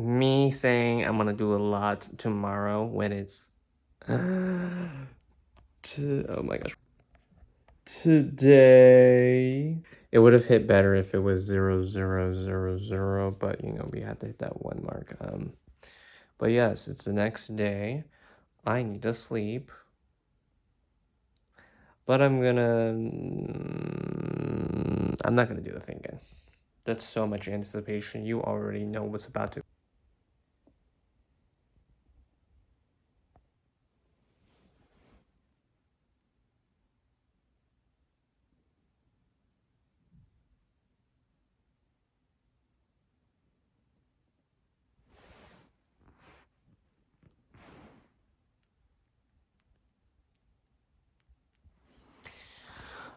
Me saying I'm gonna do a lot tomorrow when it's oh my gosh. Today. It would have hit better if it was 0000, but you know, we had to hit that one mark. But yes, it's the next day. I need to sleep. But I'm not gonna do the thing again. That's so much anticipation. You already know what's about to.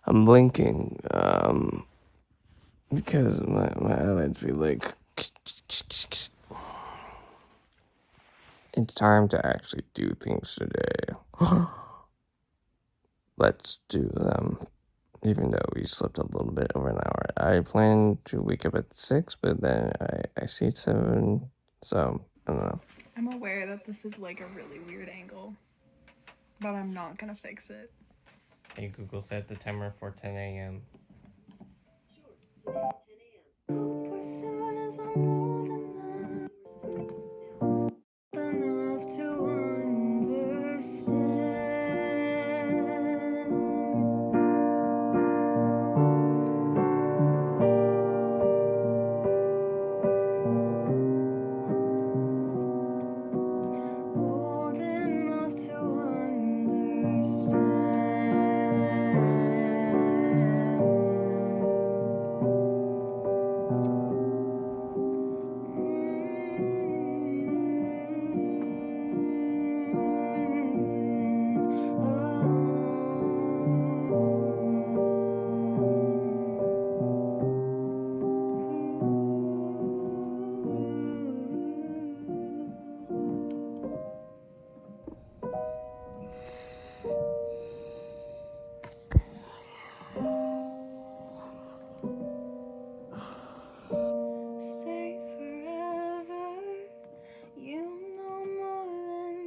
I'm blinking, because my eyelids be like, it's time to actually do things today. Let's do them. Even though we slept a little bit over an hour. I planned to wake up at 6, but then I see 7, so I don't know. I'm aware that this is like a really weird angle, but I'm not gonna fix it. Hey Google, set the timer for 10 a.m. Stay forever, you know more than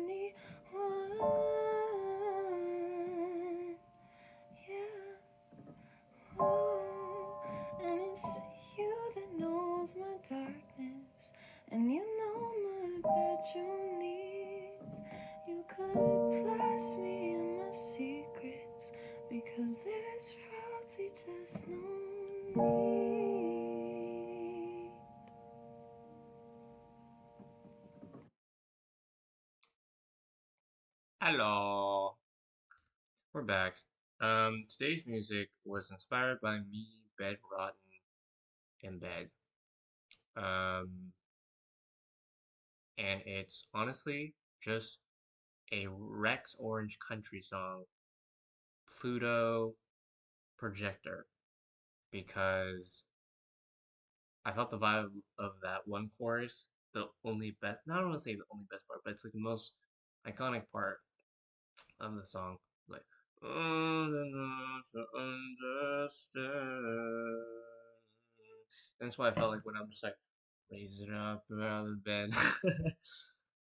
anyone. Yeah. Oh, and it's you that knows my darkness, and you know my bedroom needs. You could blast me in my secrets, because there's probably just no need. Hello. We're back. Today's music was inspired by me bedrotten in bed. And it's honestly just a Rex Orange country song, Pluto Projector, because I felt the vibe of that one chorus, the only best, not want to say the only best part, but it's like the most iconic part of the song. Like, old enough to understand. And that's why I felt like when I'm just like, raise it up rather than.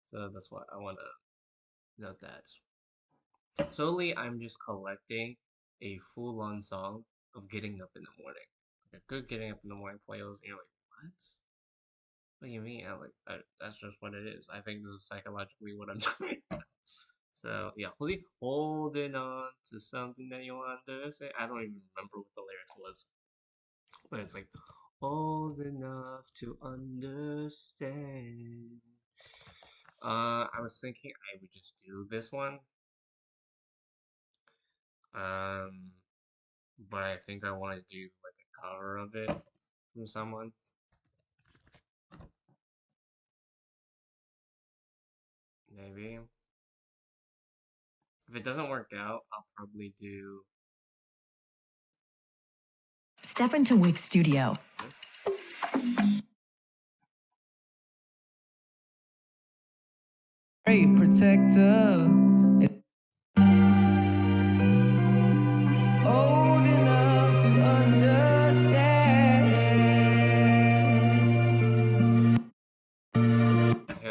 So that's why I want to note that. Solely, I'm just collecting a full-on song of getting up in the morning. Like a good getting up in the morning playlist, and you're like, what? What do you mean? I'm like, that's just what it is. I think this is psychologically what I'm doing. So yeah, holding on to something that you understand. I don't even remember what the lyrics was, but it's like old enough to understand. I was thinking I would just do this one. Um, but I think I want to do like a cover of it from someone. Maybe. If it doesn't work out, I'll probably do. Step into Wix Studio. Hey, protector.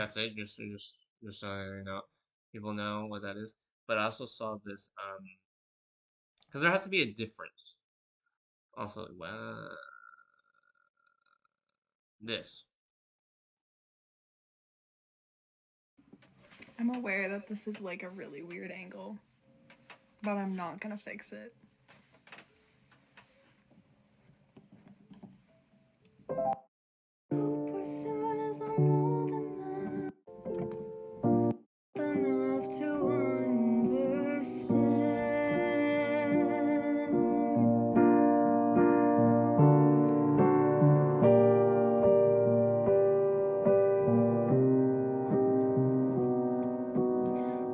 that's it. Just so people know what that is. But I also saw this because there has to be a difference. Also, this. I'm aware that this is like a really weird angle, but I'm not gonna fix it. Hope as soon as I'm old enough to understand.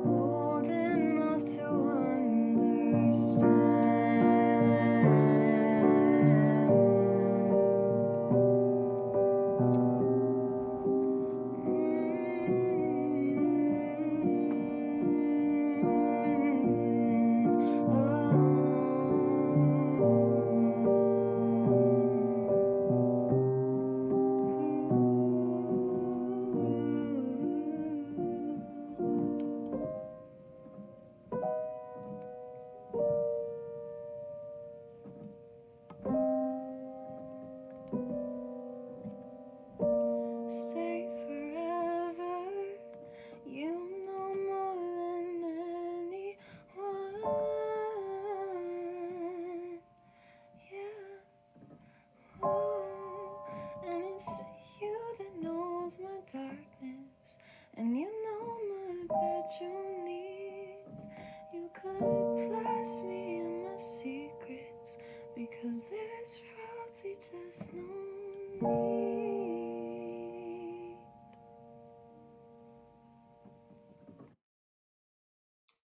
Old enough to stay forever. You know more than anyone. Yeah. Oh, and it's you that knows my darkness, and you know my bedroom needs. You could blast me in my secrets, because there's probably just no need.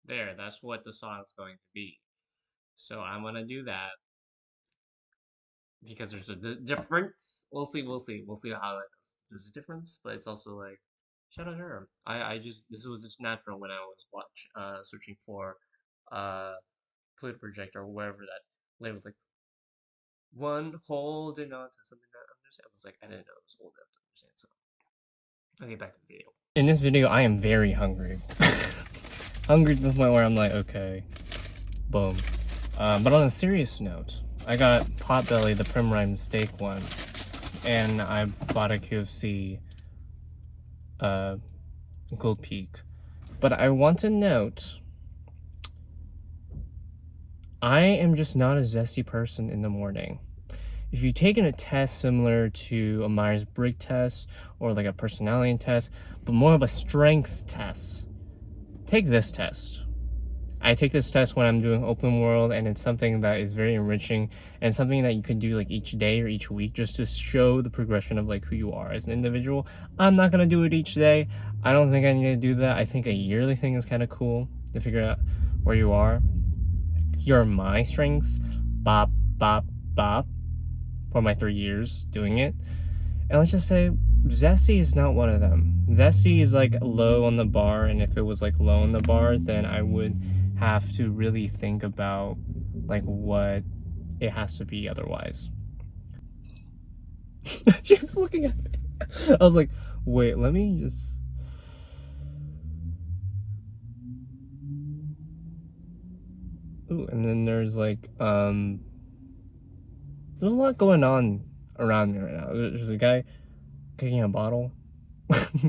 There, that's what the song's going to be. So I'm gonna do that because there's a difference. We'll see how that goes. There's a difference, but it's also like shout out her. I just this was just natural when I was searching for Pluto Project or wherever that label was like one holding on to something that I understand. I was like I didn't know it was old enough to understand. So okay, back to the video. In this video, I am very hungry. Hungry to the point where I'm like, okay, boom. But on a serious note, I got Potbelly, the Prim Rime steak one, and I bought a KFC Gold Peak. But I want to note, I am just not a zesty person in the morning. If you've taken a test similar to a Myers-Briggs test or like a personality test, but more of a strengths test, take this test. I take this test when I'm doing open world, and it's something that is very enriching and something that you can do like each day or each week just to show the progression of like who you are as an individual. I'm not gonna do it each day. I don't think I need to do that. I think a yearly thing is kind of cool to figure out where you are. Here are my strengths. Bop, bop, bop. For my 3 years doing it. And let's just say zesty is not one of them. Zesty is like low on the bar, and if it was like low on the bar, then I would have to really think about like what it has to be otherwise. She was looking at me. I was like, wait, let me just... Ooh, and then there's like, there's a lot going on around me right now. There's a guy kicking a bottle.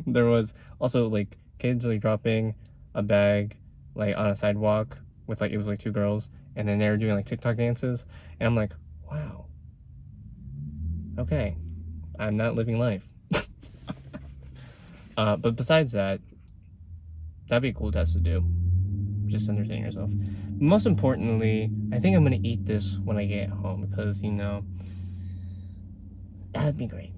There was also like kids like dropping a bag like on a sidewalk with like, it was like 2 girls, and then they were doing like TikTok dances, and I'm like, wow, okay, I'm not living life. But besides that, that'd be a cool test to do. Just entertain yourself. Most importantly, I think I'm gonna eat this when I get home, because you know, that'd be great.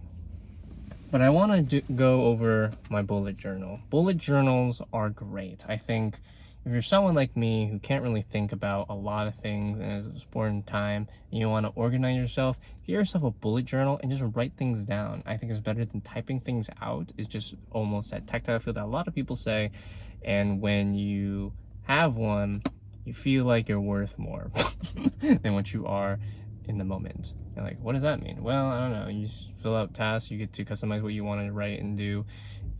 But I want to go over my bullet journal. Bullet journals are great. I think if you're someone like me who can't really think about a lot of things in a important time, and you want to organize yourself, get yourself a bullet journal and just write things down. I think it's better than typing things out. It's just almost that tactile feel that a lot of people say, and when you have one, you feel like you're worth more than what you are in the moment. And like, what does that mean? Well, I don't know. You just fill out tasks, you get to customize what you want to write and do,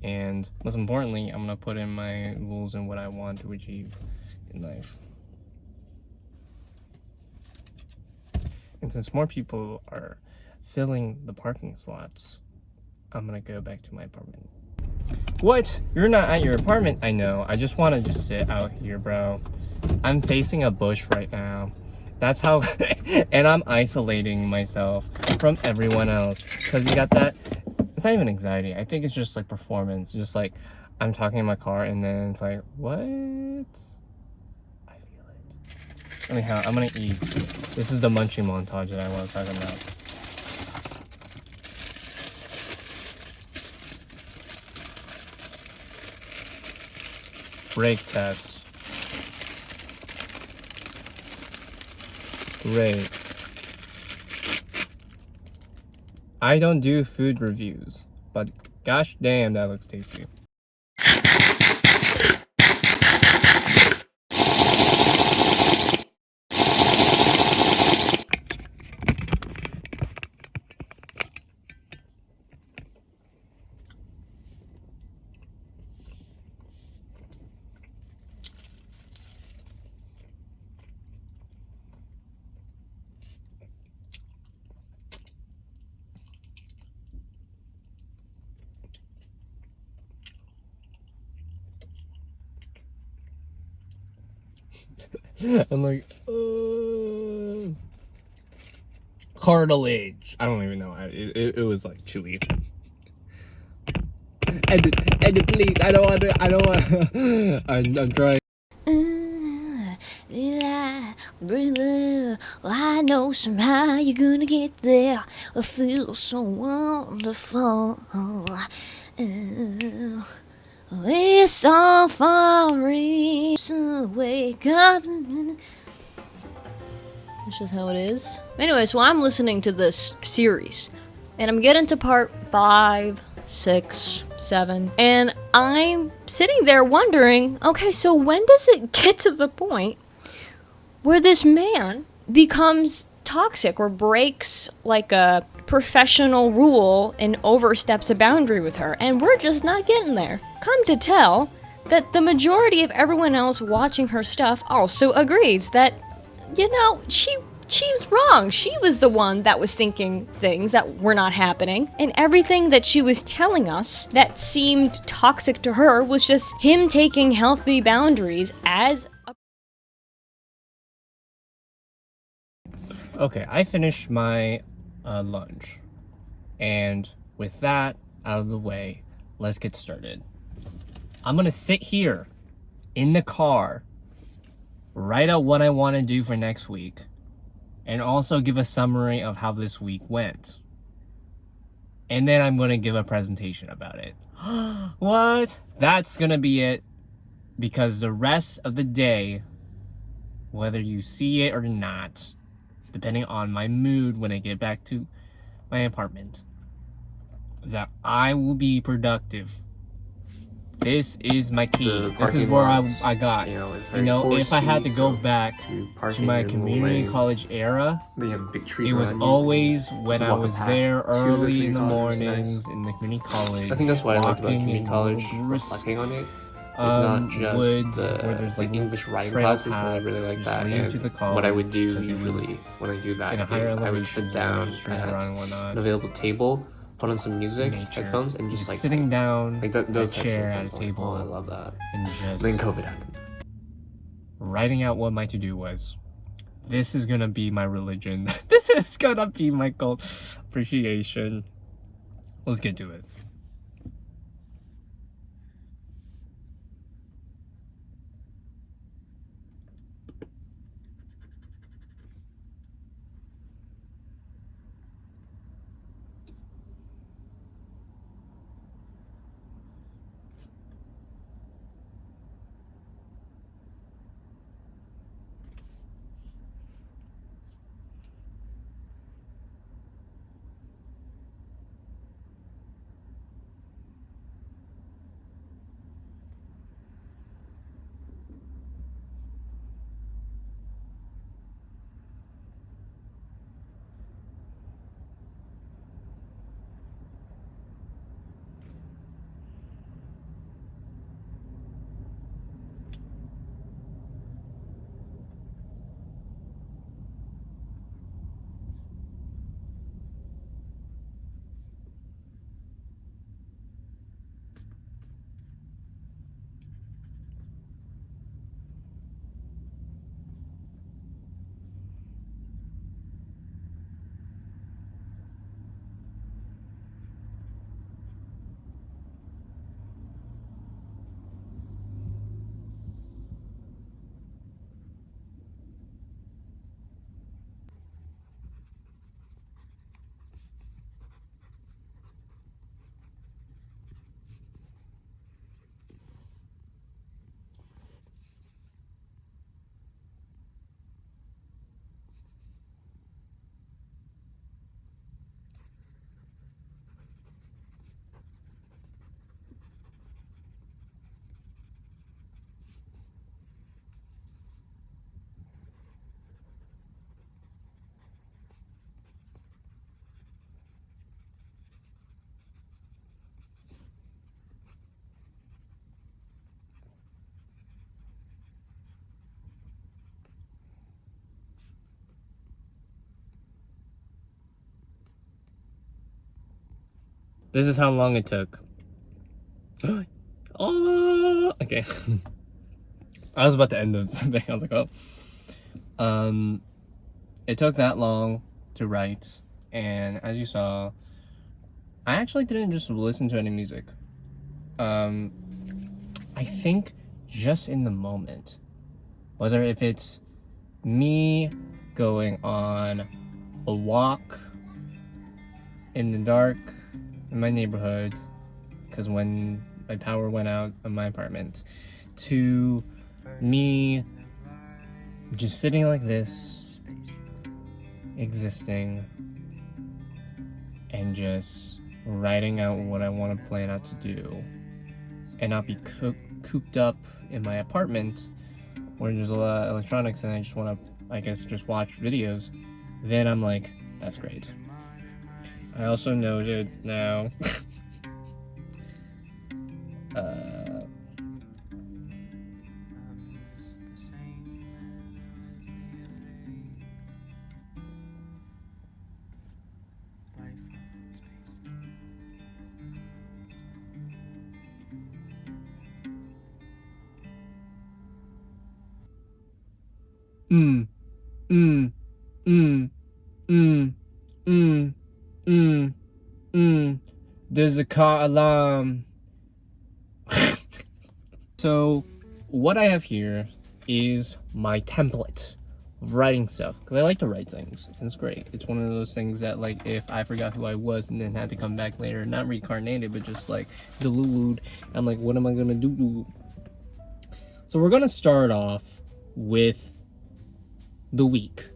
And most importantly, I'm gonna put in my goals and what I want to achieve in life. And since more people are filling the parking slots, I'm gonna go back to my apartment. What? You're not at your apartment? I know. I just want to just sit out here, bro. I'm facing a bush right now. That's how, and I'm isolating myself from everyone else. Because you got that, it's not even anxiety. I think it's just like performance. Just like, I'm talking in my car and then it's like, what? I feel it. Anyhow, I'm gonna eat. This is the munching montage that I was talking about. Brake test. Great. I don't do food reviews, but gosh damn, that looks tasty. I'm like, cartilage. I don't even know. It was like chewy. And please, I don't want to. I'm trying. I know somehow you're gonna get there. It feels so wonderful. It's all for reason. Wake up. That's just how it is. Anyway, so I'm listening to this series, and I'm getting to part 5, 6, 7, and I'm sitting there wondering, okay, so when does it get to the point where this man becomes toxic or breaks like a professional rule and oversteps a boundary with her? And we're just not getting there. Come to tell that the majority of everyone else watching her stuff also agrees that, you know, she was wrong. She was the one that was thinking things that were not happening. And everything that she was telling us that seemed toxic to her was just him taking healthy boundaries as a... Okay, I finished my lunch. And with that out of the way, let's get started. I'm gonna sit here in the car, write out what I want to do for next week, and also give a summary of how this week went. And then I'm gonna give a presentation about it. What? That's gonna be it. Because the rest of the day, whether you see it or not, depending on my mood when I get back to my apartment, is that I will be productive. This is my key. This is where I got. You know, if I had to go back to my community college era, it was always when I was there early in the mornings in the community college. I think that's what I liked about community college, Woods, reflecting on it. It's not just where there's the like English writing trail classes, but I really like paths that. just leading And to the what I would college, do 'cause it was usually when I do that in a higher is I would elevation, sit down street at around and whatnot. an available table, put on some music, Nature. headphones, and just like sitting down like those a types chair of at a things. I'm like, table oh, I love that. and just Then COVID happened. writing out what my to-do was. This is gonna be my religion. This is gonna be my cult appreciation. Let's get to it. This is how long it took. Oh, okay. I was about to end the thing. I was like, oh. It took that long to write, and as you saw, I actually didn't just listen to any music. I think just in the moment, whether if it's me going on a walk in the dark in my neighborhood, because when my power went out in my apartment, to me just sitting like this, existing, and just writing out what I want to plan out to do, and not be cooped up in my apartment where there's a lot of electronics and I just want to, I guess, just watch videos, then I'm like, that's great. I also noted now there's a car alarm. So what I have here is my template of writing stuff, because I like to write things, and it's great. It's one of those things that, like, if I forgot who I was and then had to come back later, not reincarnated, but just like deluled, I'm like, what am I gonna do? So we're gonna start off with the week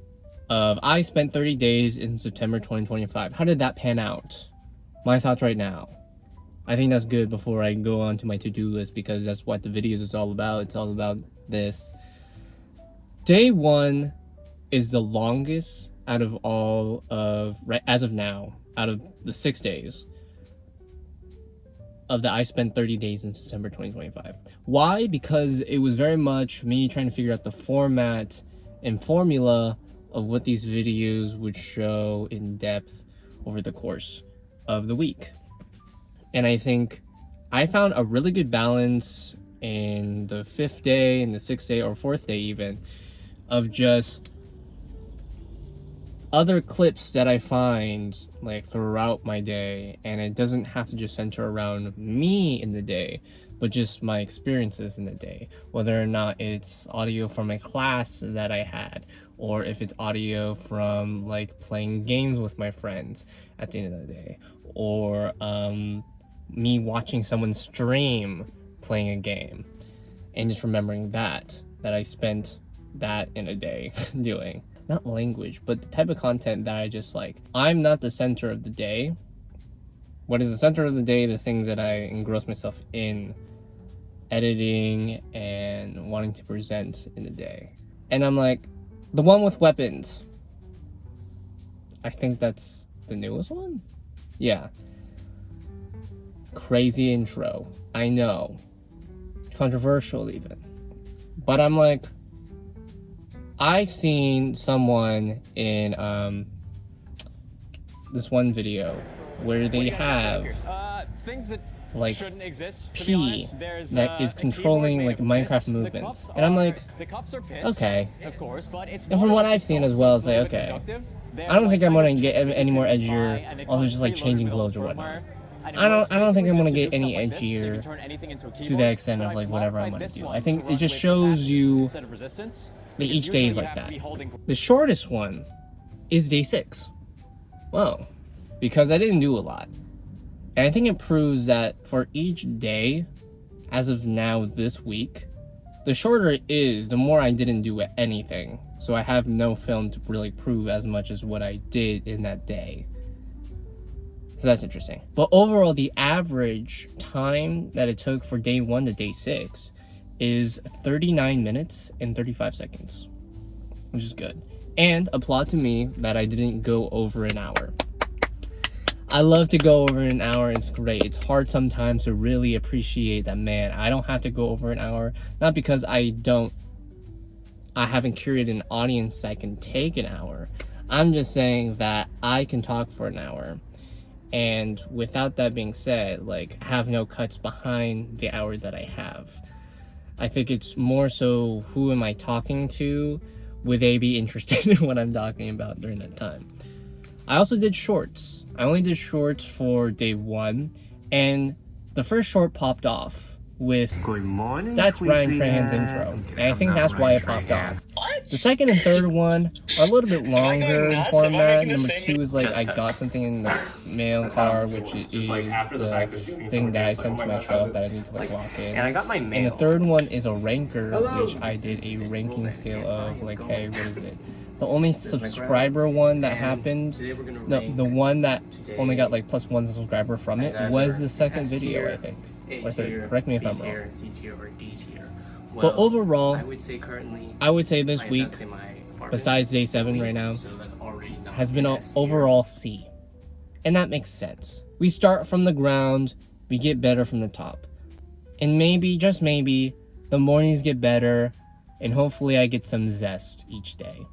of I spent 30 days in September 2025. How did that pan out? My thoughts right now. I think that's good before I go on to my to-do list, because that's what the videos is all about. It's all about this. Day 1 is the longest out of all of, as of now, out of the 6 days of the I spent 30 days in September 2025. Why? Because it was very much me trying to figure out the format and formula of what these videos would show in depth over the course of the week. And I think I found a really good balance in the 5th day and the 6th day, or 4th day even, of just other clips that I find like throughout my day, and it doesn't have to just center around me in the day, but just my experiences in the day, whether or not it's audio from a class that I had, or if it's audio from like playing games with my friends at the end of the day, or me watching someone stream playing a game and just remembering that I spent that in a day doing. Not language, but the type of content that I just like. I'm not the center of the day. What is the center of the day? The things that I engross myself in editing and wanting to present in the day. And I'm like, the one with weapons, I think that's the newest one? Yeah. Crazy intro. I know. Controversial even. But I'm like, I've seen someone in this one video where they have things that like shouldn't exist, P that is controlling like Minecraft movements, and I'm like, okay. Of course, but it's and from what I've seen as well, it's like, okay, I don't think I'm gonna get any more edgier. Also, just like changing clothes or whatnot. I don't think I'm gonna get any edgier to the extent of like whatever I'm gonna do. I think it just shows you that each day is like that. The shortest one is day 6. Whoa, because I didn't do a lot. And I think it proves that for each day, as of now this week, the shorter it is, the more I didn't do anything. So I have no film to really prove as much as what I did in that day. So that's interesting. But overall, the average time that it took for day 1 to day 6 is 39 minutes and 35 seconds, which is good. And applaud to me that I didn't go over an hour. I love to go over an hour. It's great. It's hard sometimes to really appreciate that, man, I don't have to go over an hour. Not because I haven't curated an audience that can take an hour. I'm just saying that I can talk for an hour. And without that being said, like, have no cuts behind the hour that I have. I think it's more so, who am I talking to? Would they be interested in what I'm talking about during that time? I also did shorts. I only did shorts for day 1, and the first short popped off with Good morning. that's Ryan Trahan's intro, and I think that's why it popped off. The second and third one are a little bit longer in format. Number 2 is like, I got something in the mail car, which is the thing that I sent to myself that I need to like lock in. And I got my And mail. the third one is a ranker, which I did a ranking scale of like, hey, what is it? The only subscriber one that happened, the one that only got like +1 subscriber from it, was the second video, I think. Or third. Correct me if I'm wrong. But overall, I would say this week, besides day 7 right now, has been an overall C. And that makes sense. We start from the ground, we get better from the top. And maybe, just maybe, the mornings get better, and hopefully I get some zest each day.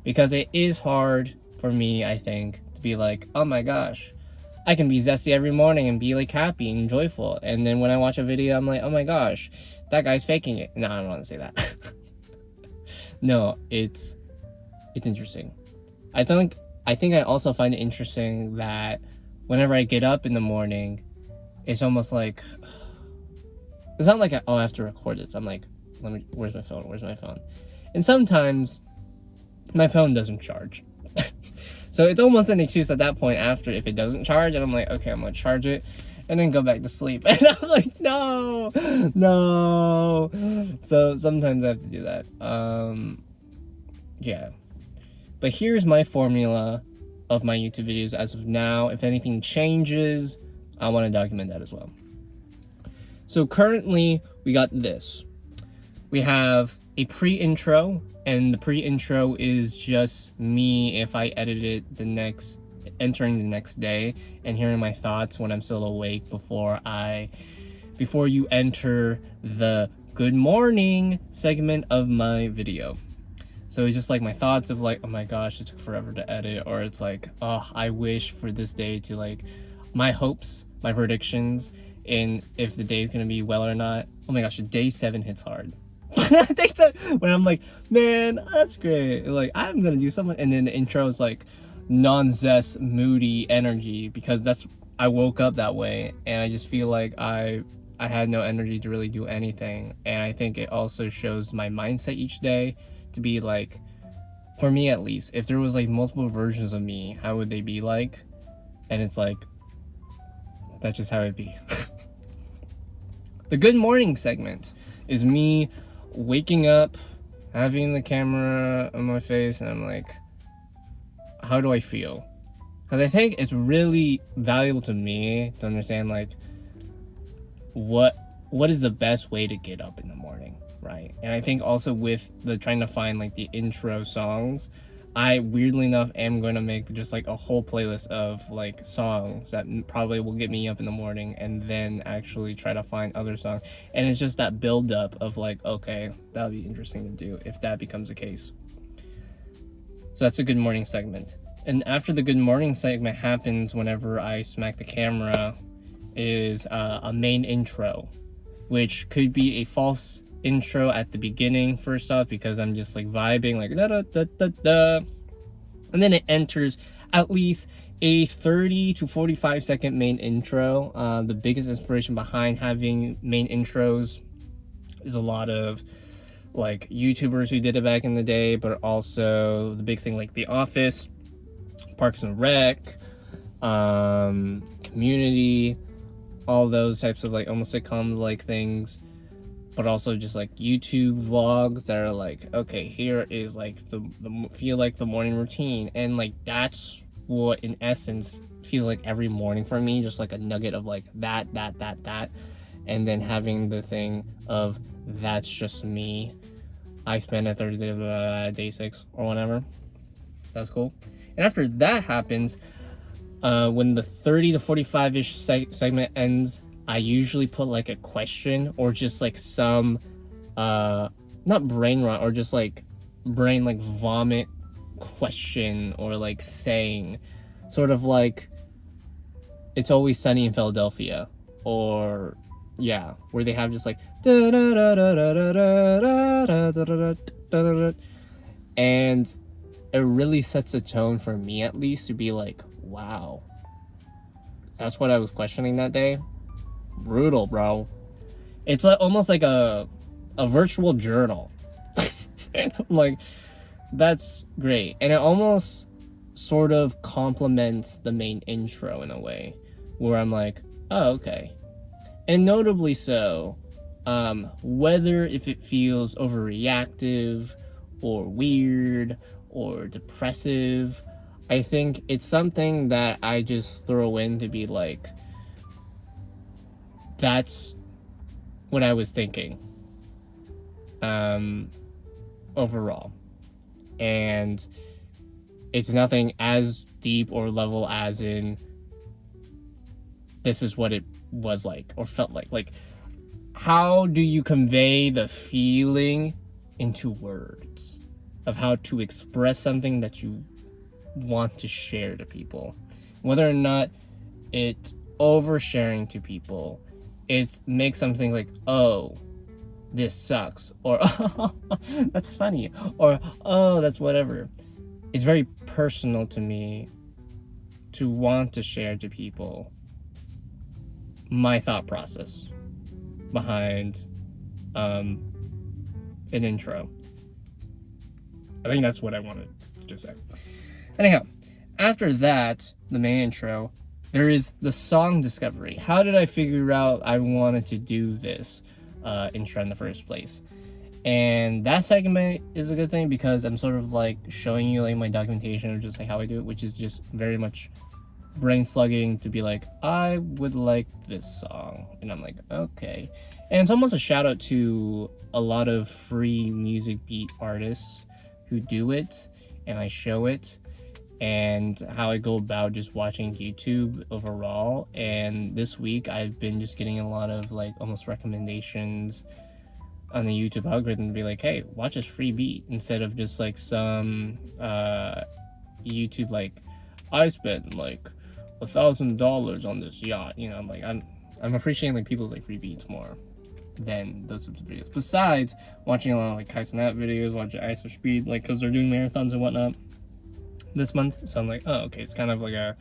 Because it is hard for me, I think, to be like, oh my gosh, I can be zesty every morning and be like happy and joyful. And then when I watch a video, I'm like, oh my gosh, that guy's faking it. No, I don't want to say that. No, it's interesting. I think I also find it interesting that whenever I get up in the morning, it's almost like, it's not like I have to record this. I'm like, where's my phone? And sometimes my phone doesn't charge. So it's almost an excuse at that point after if it doesn't charge, and I'm like, okay, I'm gonna charge it and then go back to sleep. And I'm like, no. So sometimes I have to do that. Yeah. But here's my formula of my YouTube videos as of now. If anything changes, I want to document that as well. So currently we got this. We have a pre-intro, and the pre-intro is just me if I edit it entering the next day and hearing my thoughts when I'm still awake before you enter the good morning segment of my video. So it's just like my thoughts of like, oh my gosh, it took forever to edit, or it's like, oh, I wish for this day to like, my hopes, my predictions, and if the day is gonna be well or not. Oh my gosh, day 7 hits hard. Day 7, when I'm like, man, that's great. Like, I'm gonna do something, and then the intro is like non-zest, moody energy, because I woke up that way, and I just feel like I had no energy to really do anything. And I think it also shows my mindset each day to be like, for me at least, if there was like multiple versions of me, how would they be like? And it's like, that's just how it'd be. The good morning segment is me waking up, having the camera on my face, and I'm like, how do I feel? Because I think it's really valuable to me to understand like what is the best way to get up in the morning, right? And I think also with the trying to find like the intro songs, I weirdly enough am going to make just like a whole playlist of like songs that probably will get me up in the morning, and then actually try to find other songs. And it's just that build up of like, okay, that would be interesting to do if that becomes the case. So that's a good morning segment. And after the good morning segment happens, whenever I smack the camera, is a main intro, which could be a false intro at the beginning first off, because I'm just like vibing like da da da da da, and then it enters at least a 30 to 45 second main intro. The biggest inspiration behind having main intros is a lot of like YouTubers who did it back in the day, but also the big thing like The Office, Parks and Rec, Community, all those types of like almost sitcom like things. But also just like YouTube vlogs that are like, okay, here is like the feel like the morning routine, and like that's what in essence feels like every morning for me, just like a nugget of like that, and then having the thing of that's just me. I spend a Thursday, day 6 or whatever. That's cool. And after that happens, when the 30 to 45-ish segment ends, I usually put like a question or just like some not brain rot, or just like brain like vomit question or like saying, sort of like It's Always Sunny in Philadelphia, or yeah, where they have just like and it really sets a tone for me, at least, to be like, wow, that's what I was questioning that day. Brutal, bro. It's like almost like a virtual journal. And I'm like, that's great. And it almost sort of complements the main intro in a way where I'm like, oh, okay. And notably so, whether if it feels overreactive or weird or depressive, I think it's something that I just throw in to be like, that's what I was thinking overall. And it's nothing as deep or level as in this is what it was like or felt like. Like, how do you convey the feeling into words of how to express something that you want to share to people? Whether or not it's oversharing to people, it makes something like, oh, this sucks, or oh, that's funny, or oh, that's whatever. It's very personal to me to want to share to people my thought process behind an intro. I think that's what I wanted to just say. Anyhow, after that, the main intro, there is the song discovery. How did I figure out I wanted to do this intro in the first place? And that segment is a good thing because I'm sort of like showing you like my documentation of just like how I do it, which is just very much brain slugging to be like, I would like this song, and I'm like, okay. And it's almost a shout out to a lot of free music beat artists who do it, and I show it, and how I go about just watching YouTube overall. And this week I've been just getting a lot of like almost recommendations on the YouTube algorithm to be like, hey, watch this free beat, instead of just like some YouTube like, I spent like $1,000 on this yacht. You know, I'm like, I'm appreciating like people's like free beats more than those types of videos. Besides watching a lot of like Kai Cenat videos, watching Ice or Speed, like because they're doing marathons and whatnot this month. So I'm like, oh, okay, it's kind of like a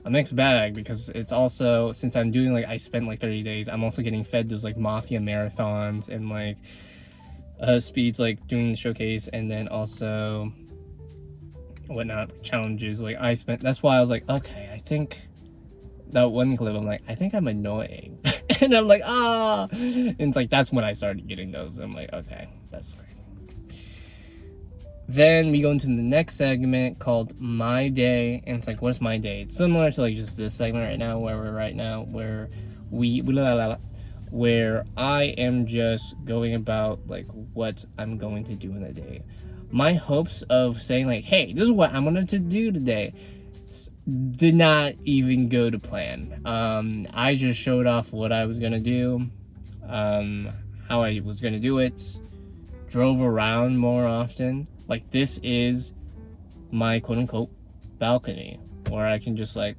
mixed bag, because it's also, since I'm doing like, I spent like 30 days, I'm also getting fed those like Mafia marathons and like Speed's like doing the showcase, and then also whatnot challenges. Like I spent, that's why I was like, okay, I think that one clip, I'm like, I think I'm annoying. And I'm like, ah, and it's like, that's when I started getting those. I'm like, okay, that's right. Then we go into the next segment called My Day, and it's like, what's my day? It's similar to like just this segment right now, where we're right now, where where I am just going about like what I'm going to do in a day. My hopes of saying like, hey, this is what I'm going to do today, did not even go to plan. I just showed off what I was gonna do, how I was gonna do it, drove around more often. Like, this is my quote-unquote balcony, where I can just like,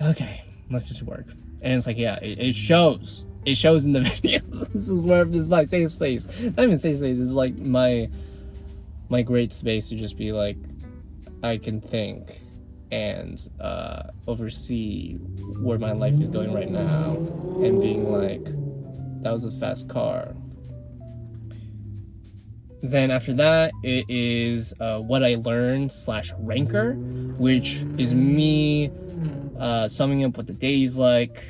okay, let's just work. And it's like, yeah, it shows. It shows in the videos. This is my safe space. Not even safe space. This is like my great space to just be like, I can think and oversee where my life is going right now, and being like, that was a fast car. Then after that, it is what I learned / ranker, which is me summing up what the day's like,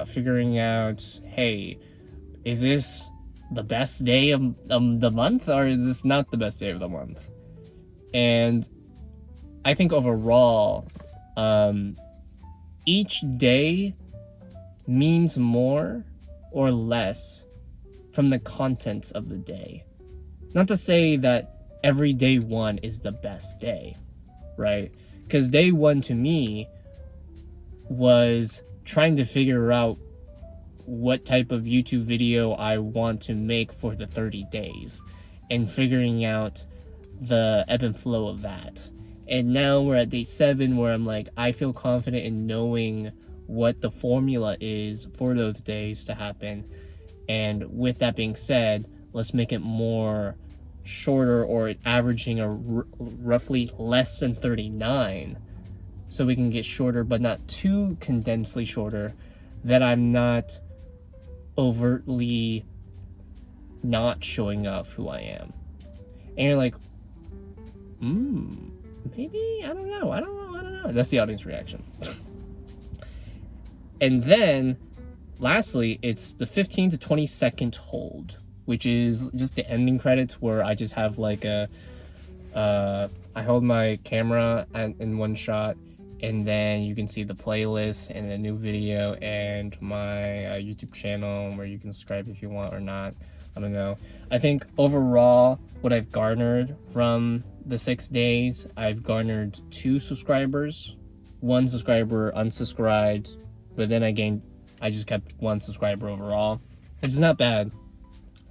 figuring out, hey, is this the best day of the month, or is this not the best day of the month? And I think overall, each day means more or less from the contents of the day. Not to say that every day one is the best day, right? Because day one to me was trying to figure out what type of YouTube video I want to make for the 30 days, and figuring out the ebb and flow of that. And now we're at day 7 where I'm like, I feel confident in knowing what the formula is for those days to happen. And with that being said, let's make it more shorter, or averaging a roughly less than 39, so we can get shorter but not too condensedly shorter, that I'm not overtly not showing off who I am. And you're like, maybe, I don't know. That's the audience reaction. And then lastly, it's the 15 to 20 second hold, which is just the ending credits, where I just have like I hold my camera in one shot, and then you can see the playlist and the new video and my YouTube channel, where you can subscribe if you want or not. I don't know. I think overall, what I've garnered from the 6 days, I've garnered 2 subscribers. 1 subscriber unsubscribed, but then I just kept 1 subscriber overall, which is not bad.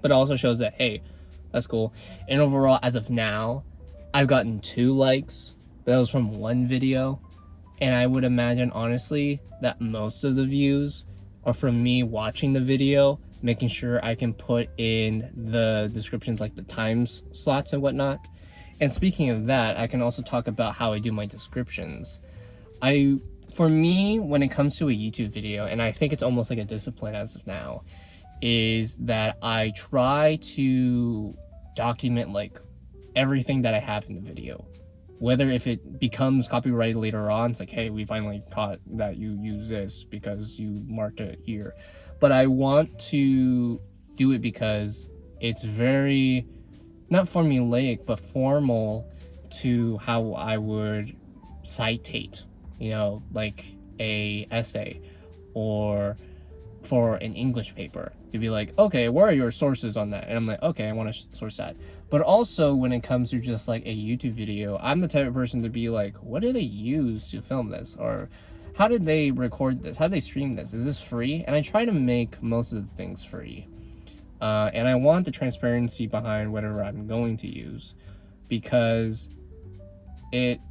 But it also shows that, hey, that's cool. And overall, as of now, I've gotten 2 likes, but that was from 1 video. And I would imagine, honestly, that most of the views are from me watching the video, making sure I can put in the descriptions, like the times slots and whatnot. And speaking of that, I can also talk about how I do my descriptions. For me, when it comes to a YouTube video, and I think it's almost like a discipline as of now, is that I try to document like everything that I have in the video. Whether if it becomes copyrighted later on, it's like, hey, we finally caught that you use this because you marked it here. But I want to do it because it's very, not formulaic, but formal to how I would citate, like a essay or for an English paper, to be like, okay, where are your sources on that? And I'm like, okay, I want to source that. But also when it comes to just like a YouTube video, I'm the type of person to be like, what did they use to film this? Or how did they record this? How did they stream this? Is this free? And I try to make most of the things free. And I want the transparency behind whatever I'm going to use, because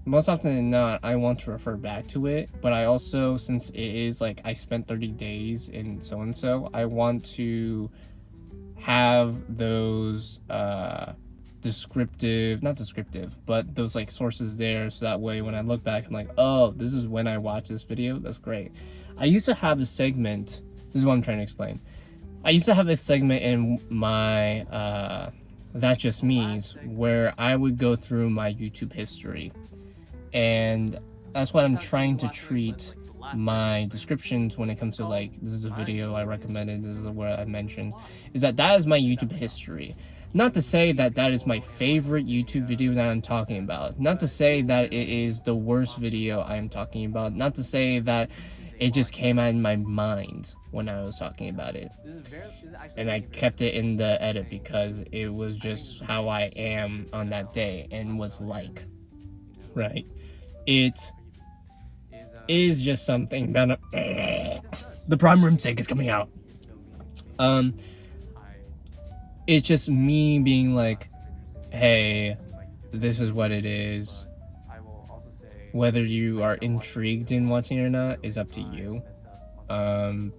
most often than not, I want to refer back to it. But I also, since it is like I spent 30 days in so-and-so, I want to have those not descriptive, but those like sources there, so that way when I look back, I'm like, oh, this is when I watched this video. That's great. I used to have a segment, this is what I'm trying to explain. I used to have a segment in my That's Just Me's, where I would go through my YouTube history, and that's what I'm trying to treat my descriptions when it comes to like, this is a video I recommended, this is what I mentioned, is that is my YouTube history. Not to say that that is my favorite YouTube video that I'm talking about. Not to say that it is the worst video I'm talking about. Not to say that it just came out in my mind when I was talking about it. And I kept it in the edit because it was just how I am on that day and was like. Right? It is just something that the prime room sink is coming out. It's just me being like, hey, this is what it is. Whether you are intrigued in watching or not is up to you. And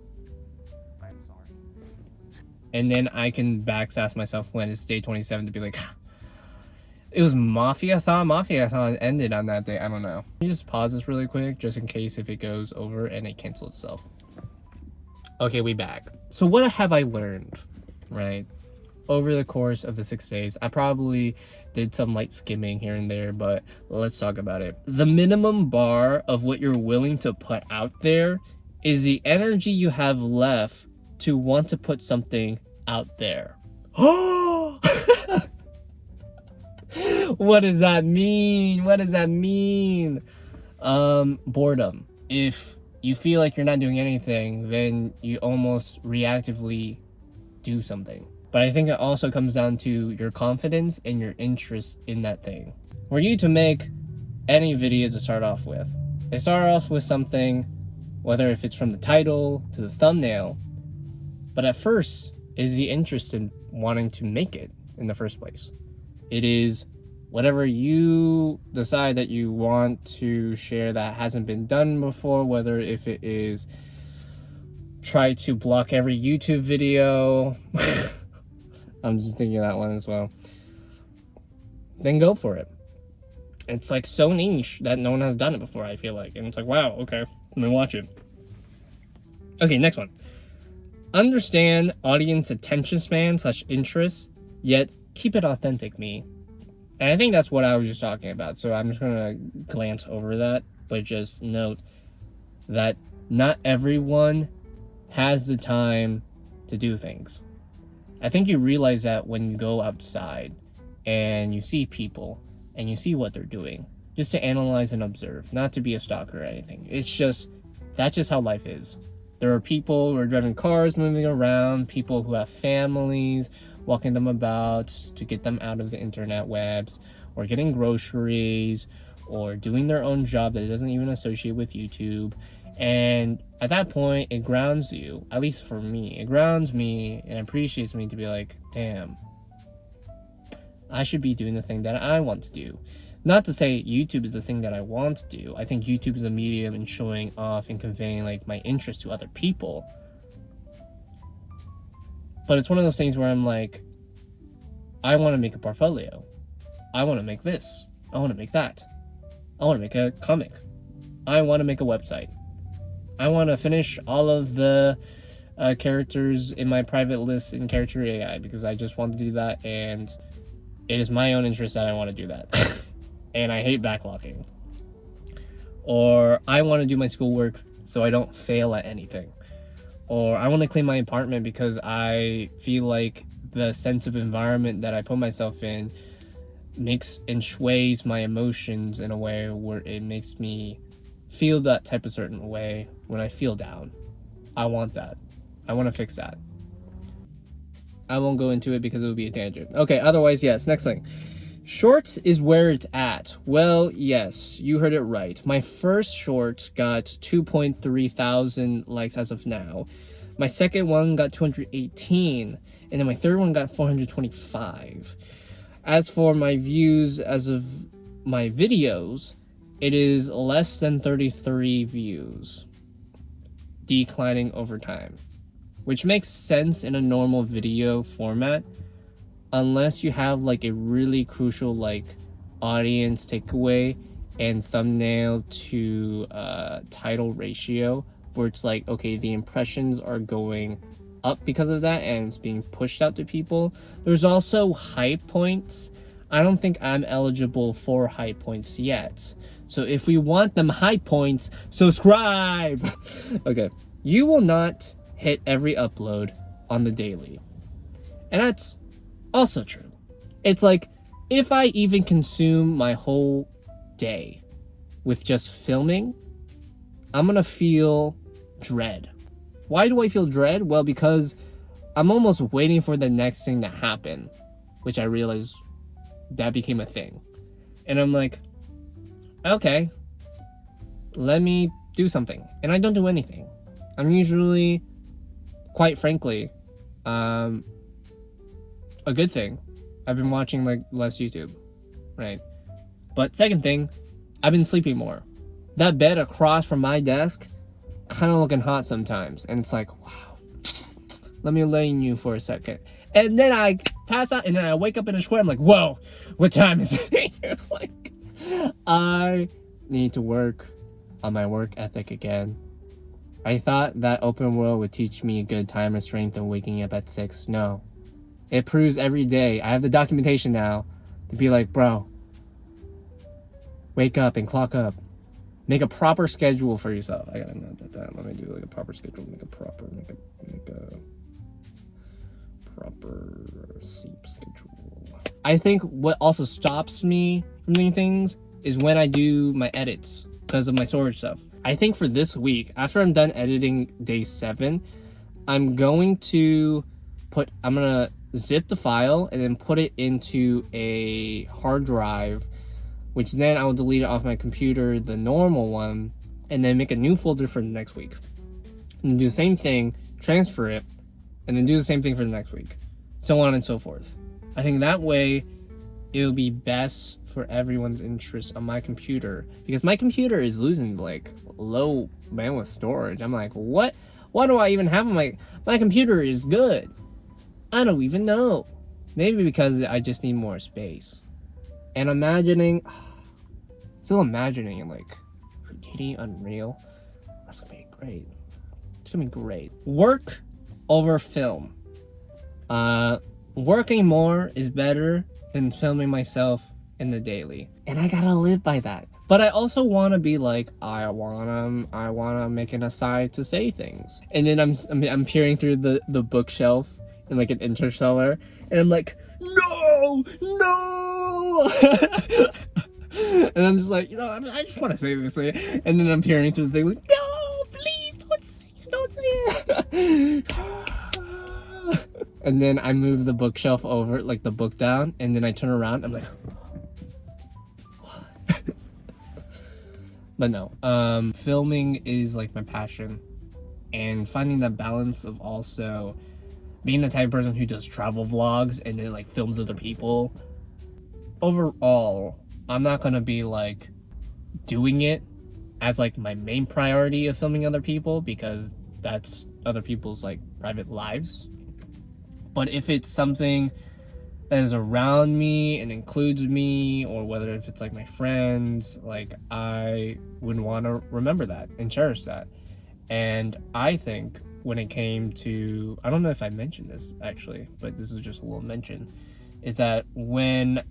then I can backsass myself when it's day 27 to be like, it was Mafia-thon. Mafia-thon ended on that day. I don't know. Let me just pause this really quick, just in case if it goes over and it cancels itself. Okay, we back. So what have I learned, right? Over the course of the 6 days, I probably did some light skimming here and there, but let's talk about it. The minimum bar of what you're willing to put out there is the energy you have left to want to put something out there. What does that mean? What does that mean? Boredom. If you feel like you're not doing anything, then you almost reactively do something. But I think it also comes down to your confidence and your interest in that thing. For you to make any video to start off with, they start off with something, whether if it's from the title to the thumbnail, but at first is the interest in wanting to make it in the first place. It is whatever you decide that you want to share that hasn't been done before, whether if it is try to block every YouTube video. I'm just thinking of that one as well. Then go for it. It's like so niche that no one has done it before, I feel like. And it's like, wow, okay, let me watch it. Okay, next one. Understand audience attention span / interest, yet keep it authentic, me. And I think that's what I was just talking about. So I'm just going to glance over that, but just note that not everyone has the time to do things. I think you realize that when you go outside and you see people and you see what they're doing, just to analyze and observe, not to be a stalker or anything. It's just, that's just how life is. There are people who are driving cars, moving around, people who have families, walking them about to get them out of the internet webs, or getting groceries, or doing their own job that doesn't even associate with YouTube. And at that point, it grounds you, at least for me, it grounds me and appreciates me to be like, damn, I should be doing the thing that I want to do. Not to say YouTube is the thing that I want to do. I think YouTube is a medium in showing off and conveying like my interest to other people. But it's one of those things where I'm like, I want to make a portfolio. I want to make this. I want to make that. I want to make a comic. I want to make a website. I want to finish all of the characters in my private list in Character AI because I just want to do that, and it is my own interest that I want to do that. And I hate backlogging. Or I want to do my schoolwork so I don't fail at anything. Or I want to clean my apartment because I feel like the sense of environment that I put myself in makes and sways my emotions in a way where it makes me feel that type of certain way when I feel down. I want that. I want to fix that. I won't go into it because it would be a tangent. Okay, otherwise, yes, next thing. Short is where it's at. Well, yes, you heard it right. My first short got 2.3 thousand likes as of now. My second one got 218, and then my third one got 425. As for my views as of my videos, it is less than 33 views, declining over time, which makes sense in a normal video format, unless you have like a really crucial like audience takeaway and thumbnail to title ratio, where it's like, okay, the impressions are going up because of that and it's being pushed out to people. There's also high points. I don't think I'm eligible for high points yet. So if we want them high points, subscribe. Okay, you will not hit every upload on the daily. And that's also true. It's like, if I even consume my whole day with just filming, I'm gonna feel dread. Why do I feel dread? Well, because I'm almost waiting for the next thing to happen, which I realized that became a thing. And I'm like, okay, let me do something. And I don't do anything. I'm usually, quite frankly, a good thing. I've been watching like less YouTube, right? But second thing, I've been sleeping more. That bed across from my desk, kind of looking hot sometimes. And it's like, wow, let me lay in you for a second. And then I pass out and then I wake up in a sweat. I'm like, whoa, what time is it? Like, I need to work on my work ethic again. I thought that open world would teach me a good time restraint of waking up at 6. No. It proves every day. I have the documentation now to be like, bro, wake up and clock up. Make a proper schedule for yourself. I gotta note that down. Let me do like a proper schedule. Make a proper sleep schedule. I think what also stops me from doing things is when I do my edits because of my storage stuff. I think for this week, after I'm done editing day 7, I'm gonna zip the file and then put it into a hard drive, which then I will delete it off my computer, the normal one, and then make a new folder for the next week. And do the same thing, transfer it, and then do the same thing for the next week. So on and so forth. I think that way it would be best for everyone's interest on my computer, because my computer is losing like low bandwidth storage. I'm like, what? Why do I even have my computer is good? I don't even know. Maybe because I just need more space. And still imagining like Houdini, Unreal. That's gonna be great. It's gonna be great. Work over film. Working more is better than filming myself in the daily, and I gotta live by that. But I also want to be like, I wanna make an aside to say things, and then I'm peering through the bookshelf in like an Interstellar, and I'm like, no. And I'm just like, I just want to say this way, and then I'm peering through the thing like, no, please don't say it. And then I move the bookshelf over, like the book down, and then I turn around, I'm like, what? But no, filming is like my passion, and finding that balance of also being the type of person who does travel vlogs and then like films other people. Overall, I'm not gonna be like doing it as like my main priority of filming other people, because that's other people's like private lives. But if it's something that is around me and includes me, or whether if it's like my friends, like I would want to remember that and cherish that. And I think when it came to, I don't know if I mentioned this actually, but this is just a little mention, is that when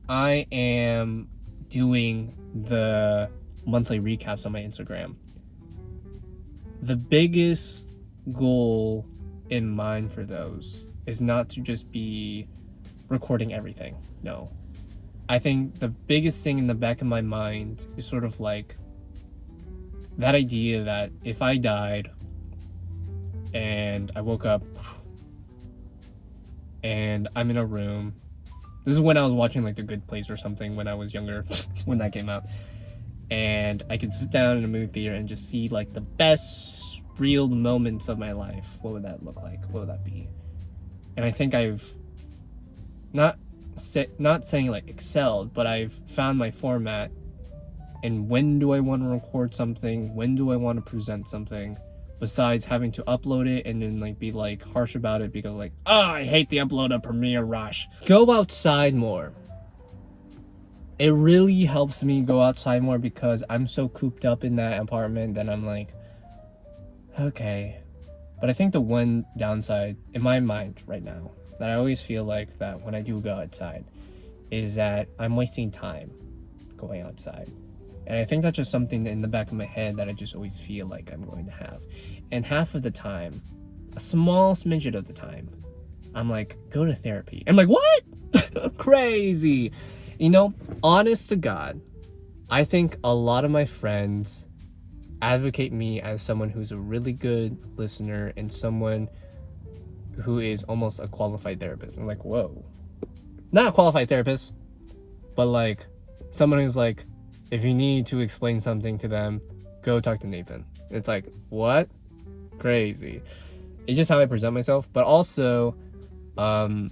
I am doing the monthly recaps on my Instagram, the biggest goal in mind for those is not to just be recording everything. No. I think the biggest thing in the back of my mind is sort of like that idea that if I died and I woke up and I'm in a room, this is when I was watching like The Good Place or something when I was younger, when that came out, and I could sit down in a movie theater and just see like the best real moments of my life. What would that look like? What would that be? And I think I've not saying like excelled, but I've found my format. And when do I want to record something? When do I want to present something? Besides having to upload it and then like be like harsh about it because like, I hate the upload of Premiere Rush. Go outside more. It really helps me go outside more because I'm so cooped up in that apartment that I'm like, okay. But I think the one downside in my mind right now that I always feel like that when I do go outside is that I'm wasting time going outside. And I think that's just something in the back of my head that I just always feel like I'm going to have. And half of the time, a small smidget of the time, I'm like, go to therapy. I'm like, what? Crazy. You know, honest to God, I think a lot of my friends advocate me as someone who's a really good listener and someone who is almost a qualified therapist. I'm like, whoa. Not a qualified therapist, but like someone who's like, if you need to explain something to them, go talk to Nathan. It's like, what? Crazy. It's just how I present myself, but also how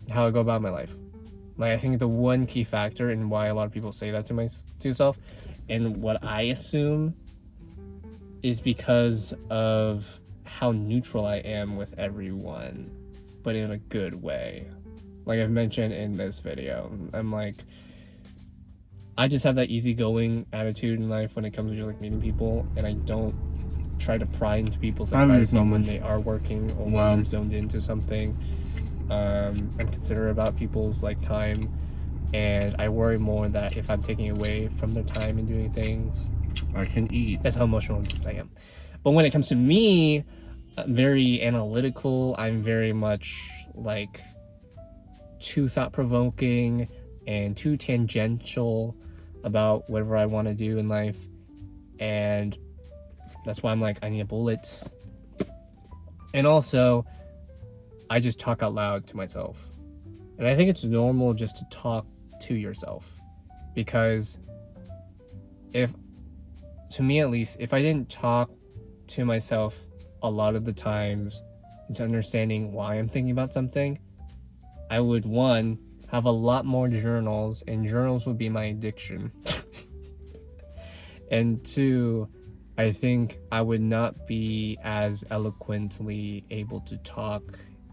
I go about my life. Like, I think the one key factor in why a lot of people say that to yourself, and what I assume is because of how neutral I am with everyone, but in a good way. Like I've mentioned in this video, I'm like, I just have that easygoing attitude in life when it comes to like meeting people, and I don't try to pry into people's privacy when they are working or when they're zoned into something. I'm considerate about people's like time, and I worry more that if I'm taking away from their time and doing things, I can eat. That's how emotional I am. But when it comes to me, I'm very analytical. I'm very much like too thought-provoking and too tangential about whatever I want to do in life, and that's why I'm like, I need a bullet. And also, I just talk out loud to myself, and I think it's normal just to talk to yourself, because to me at least, if I didn't talk to myself a lot of the times into understanding why I'm thinking about something, I would, one, have a lot more journals, and journals would be my addiction. And 2, I think I would not be as eloquently able to talk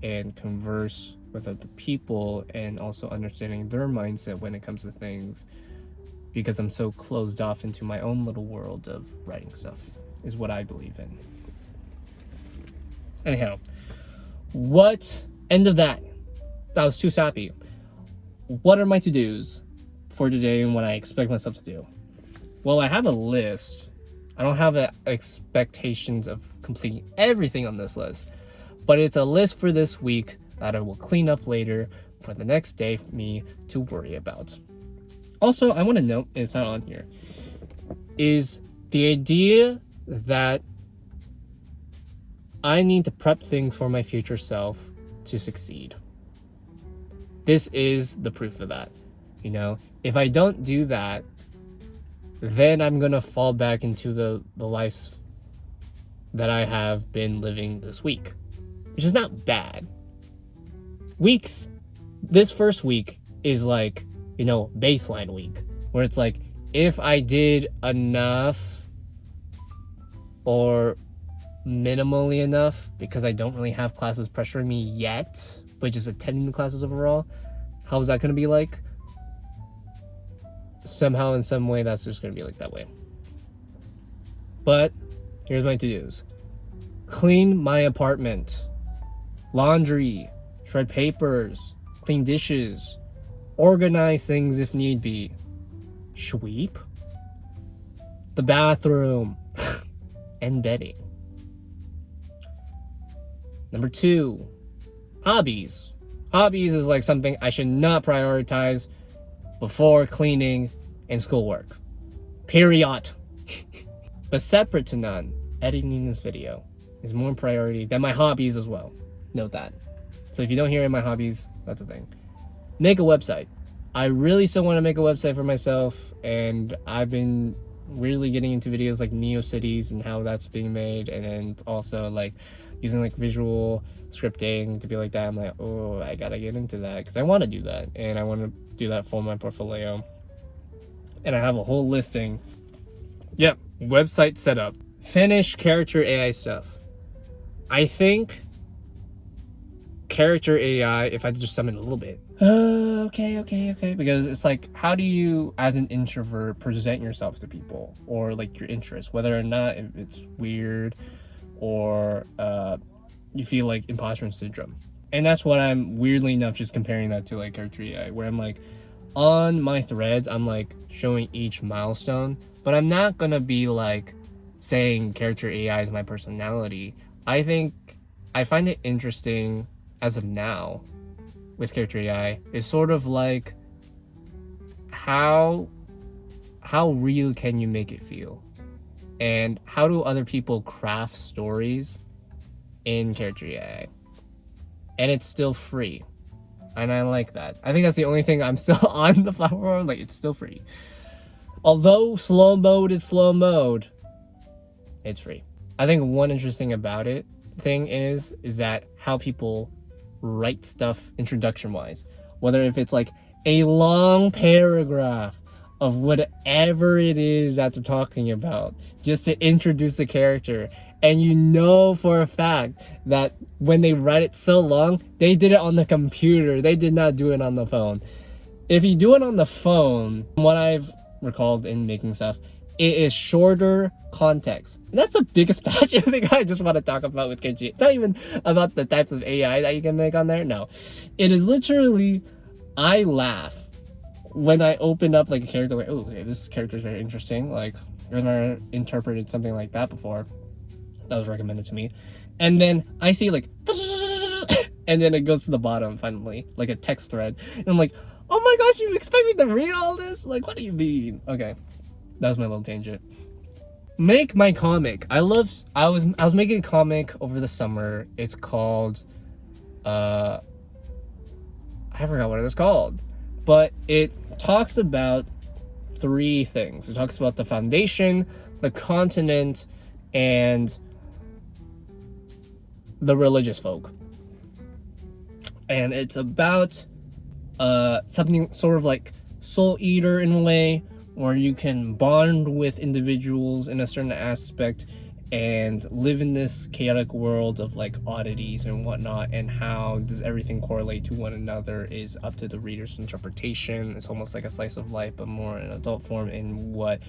and converse with other people, and also understanding their mindset when it comes to things, because I'm so closed off into my own little world of writing stuff, is what I believe in. Anyhow, what end of that? That was too sappy. What are my to-dos for today and what I expect myself to do? Well, I have a list. I don't have expectations of completing everything on this list, but it's a list for this week that I will clean up later for the next day for me to worry about. Also, I want to note, and it's not on here, is the idea that I need to prep things for my future self to succeed. This is the proof of that. You know, if I don't do that, then I'm gonna fall back into the life that I have been living this week, which is not bad. This first week is like, you know, baseline week, where it's like, if I did enough or minimally enough, because I don't really have classes pressuring me yet, but just attending the classes overall, how is that going to be like? Somehow, in some way, that's just going to be like that way. But here's my to-dos. Clean my apartment. Laundry. Shred papers. Clean dishes. Organize things if need be. Sweep. The bathroom. And bedding. Number 2. Hobbies. Hobbies is like something I should not prioritize before cleaning and schoolwork. Period. But separate to none, editing this video is more priority than my hobbies as well. Note that. So if you don't hear in my hobbies, that's a thing. Make a website. I really still want to make a website for myself, and I've been really getting into videos like NeoCities and how that's being made, and then also like using like visual scripting to be like that. I'm like, oh, I gotta get into that because I want to do that, and I want to do that for my portfolio. And I have a whole listing. Yep, website setup. Finish character AI stuff. I think character AI, if I just sum it a little bit. Okay. Because it's like, how do you, as an introvert, present yourself to people? Or like your interests, whether or not it's weird or you feel like imposter syndrome. And that's what I'm, weirdly enough, just comparing that to like character AI, where I'm like, on my threads, I'm like showing each milestone, but I'm not gonna be like saying character AI is my personality. I find it interesting as of now with character AI is sort of like how real can you make it feel, and how do other people craft stories in character AI, and it's still free. And I like that. I think that's the only thing I'm still on the platform. Like, it's still free. Although slow mode is slow mode, it's free. I think one interesting thing is that how people write stuff introduction wise. Whether if it's like a long paragraph of whatever it is that they're talking about, just to introduce the character. And you know for a fact that when they write it so long, they did it on the computer. They did not do it on the phone. If you do it on the phone, what I've recalled in making stuff, it is shorter context. And that's the biggest passion thing I just want to talk about with KG. It's not even about the types of AI that you can make on there. No. It is literally, I laugh when I open up like a character, like, oh, okay, this character is very interesting. Like, I've never interpreted something like that before. That was recommended to me. And then I see like, and then it goes to the bottom finally, like a text thread. And I'm like, oh my gosh, you expect me to read all this? Like, what do you mean? Okay, that was my little tangent. Make my comic. I was making a comic over the summer. It's called, I forgot what it was called, but it talks about 3 things. It talks about the foundation, the continent, and the religious folk. And it's about something sort of like Soul Eater in a way, where you can bond with individuals in a certain aspect and live in this chaotic world of like oddities and whatnot, and how does everything correlate to one another is up to the reader's interpretation. It's almost like a slice of life, but more in adult form, in what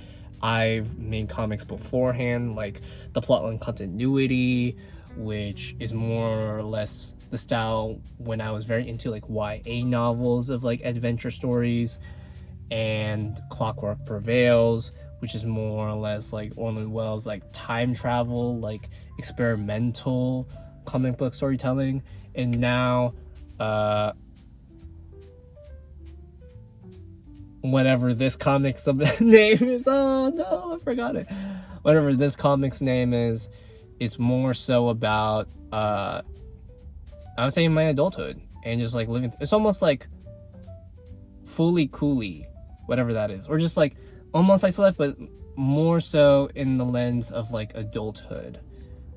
I've made comics beforehand, like the plotline continuity, which is more or less the style when I was very into like YA novels of like adventure stories, and Clockwork Prevails, which is more or less like Orson Welles' like time travel, like experimental comic book storytelling. And now whatever this comic's name is, oh no, I forgot it. Whatever this comic's name is, it's more so about I would say my adulthood and just like living. It's almost like Fully Cooley, whatever that is, or just like almost like life, but more so in the lens of like adulthood,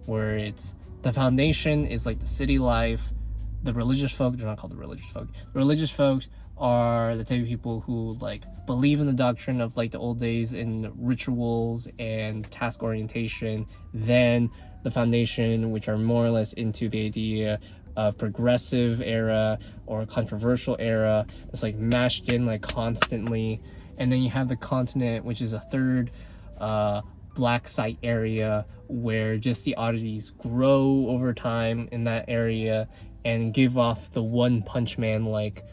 where it's the foundation is like the city life. The religious folk, they're not called the religious folk. The religious folks are the type of people who like believe in the doctrine of like the old days in rituals and task orientation. Then the foundation, which are more or less into the idea of progressive era or controversial era. It's like mashed in like constantly. And then you have the continent, which is a third black site area where just the oddities grow over time in that area and give off the One Punch Man like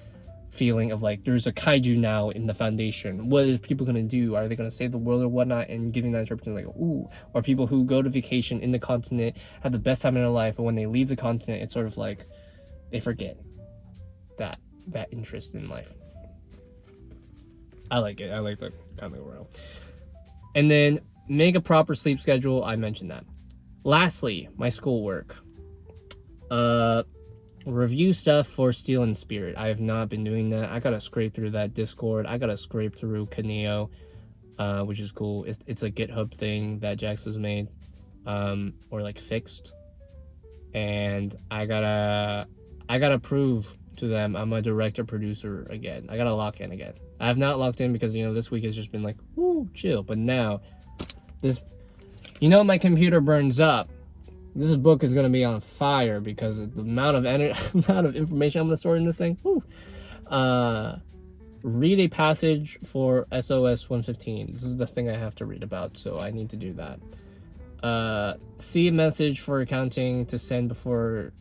feeling of like there's a kaiju now in the foundation. What is people gonna do? Are they gonna save the world or whatnot? And giving that interpretation like, ooh. Or people who go to vacation in the continent have the best time in their life, but when they leave the continent, it's sort of like they forget that interest in life. I like it. I like the comic world. And then make a proper sleep schedule. I mentioned that. Lastly, my schoolwork. Review stuff for Steel and Spirit. I have not been doing that. I gotta scrape through that Discord. I gotta scrape through Kaneo, which is cool. It's a GitHub thing that Jax has made, or like fixed. And I gotta prove to them I'm a director producer again. I gotta lock in again. I have not locked in because this week has just been like, woo, chill. But now, my computer burns up. This book is gonna be on fire because of the amount of information I'm gonna store in this thing. Woo. Read a passage for SOS 115. This is the thing I have to read about, so I need to do that. See a message for accounting to send before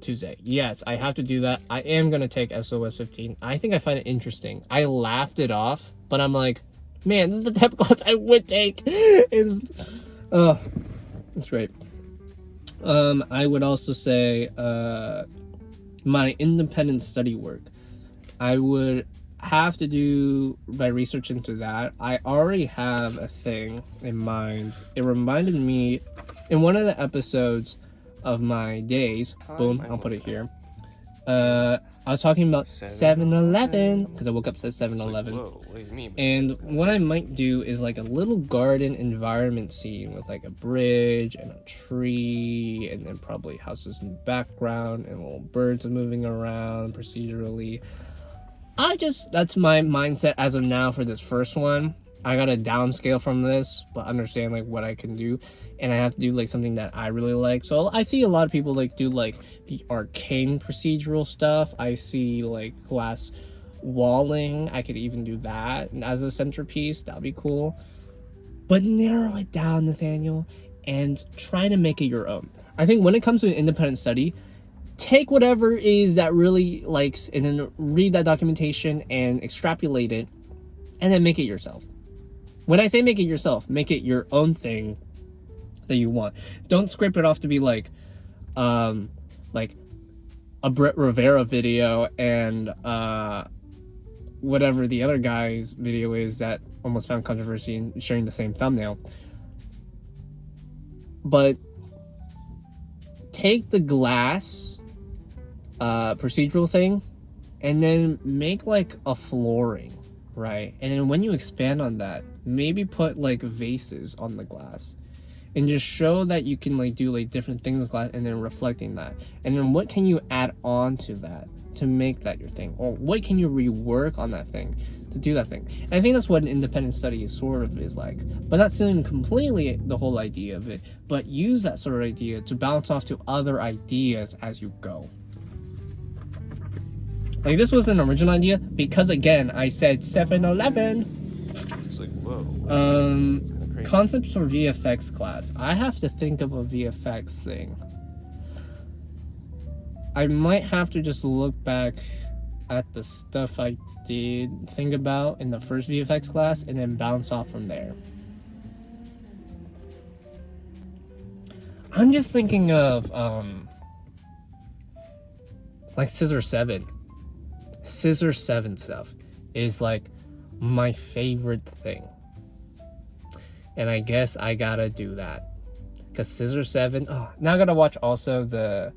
Tuesday. Yes, I have to do that. I am gonna take SOS 15. I think I find it interesting. I laughed it off, but I'm like, man, this is the type of class I would take. It's great. I would also say my independent study work. I would have to do my research into that. I already have a thing in mind. It reminded me in one of the episodes of my days. Boom, I'll put it here. I was talking about 7-Eleven because I woke up at 7-Eleven. And what I might do is like a little garden environment scene with like a bridge and a tree and then probably houses in the background and little birds moving around procedurally. That's my mindset as of now for this first one. I gotta downscale from this, but understand like what I can do. And I have to do like something that I really like. So I see a lot of people like do like the arcane procedural stuff. I see like glass walling. I could even do that as a centerpiece. That'd be cool. But narrow it down, Nathaniel, and try to make it your own. I think when it comes to an independent study, take whatever it is that really likes and then read that documentation and extrapolate it and then make it yourself. When I say make it yourself, make it your own thing that you want. Don't scrape it off to be like a Brett Rivera video and whatever the other guy's video is that almost found controversy in sharing the same thumbnail. But take the glass procedural thing and then make like a flooring, right? And then when you expand on that, maybe put like vases on the glass. and just show that you can like do like different things with class, and then reflecting that, and then what can you add on to that to make that your thing, or what can you rework on that thing to do that thing. And I think that's what an independent study is sort of is like, but not stealing completely the whole idea of it, but use that sort of idea to bounce off to other ideas as you go. Like this was an original idea because again I said 7-Eleven. It's like, whoa. Um, Kinda crazy. concepts for VFX class. I have to think of a VFX thing. I might have to just look back at the stuff I did think about in the first VFX class and then bounce off from there. I'm just thinking of like Scissor 7. Scissor 7 stuff is like my favorite thing. And I guess I gotta do that. Cause Scissor 7, oh, now I gotta watch also the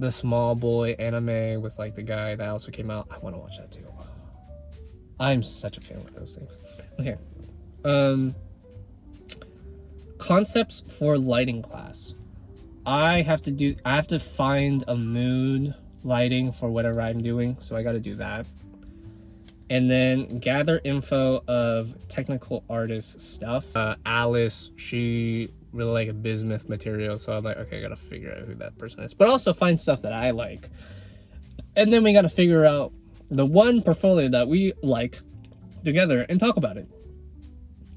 Small Boy anime with like the guy that also came out. I wanna watch that too. I'm such a fan with those things. Okay. Concepts for lighting class. I have to find a mood lighting for whatever I'm doing, so I got to do that. And then gather info of technical artist stuff. Alice, she really like a bismuth material, so I'm like, okay, I gotta figure out who that person is, but also find stuff that I like. And then we gotta figure out the one portfolio that we like together and talk about it.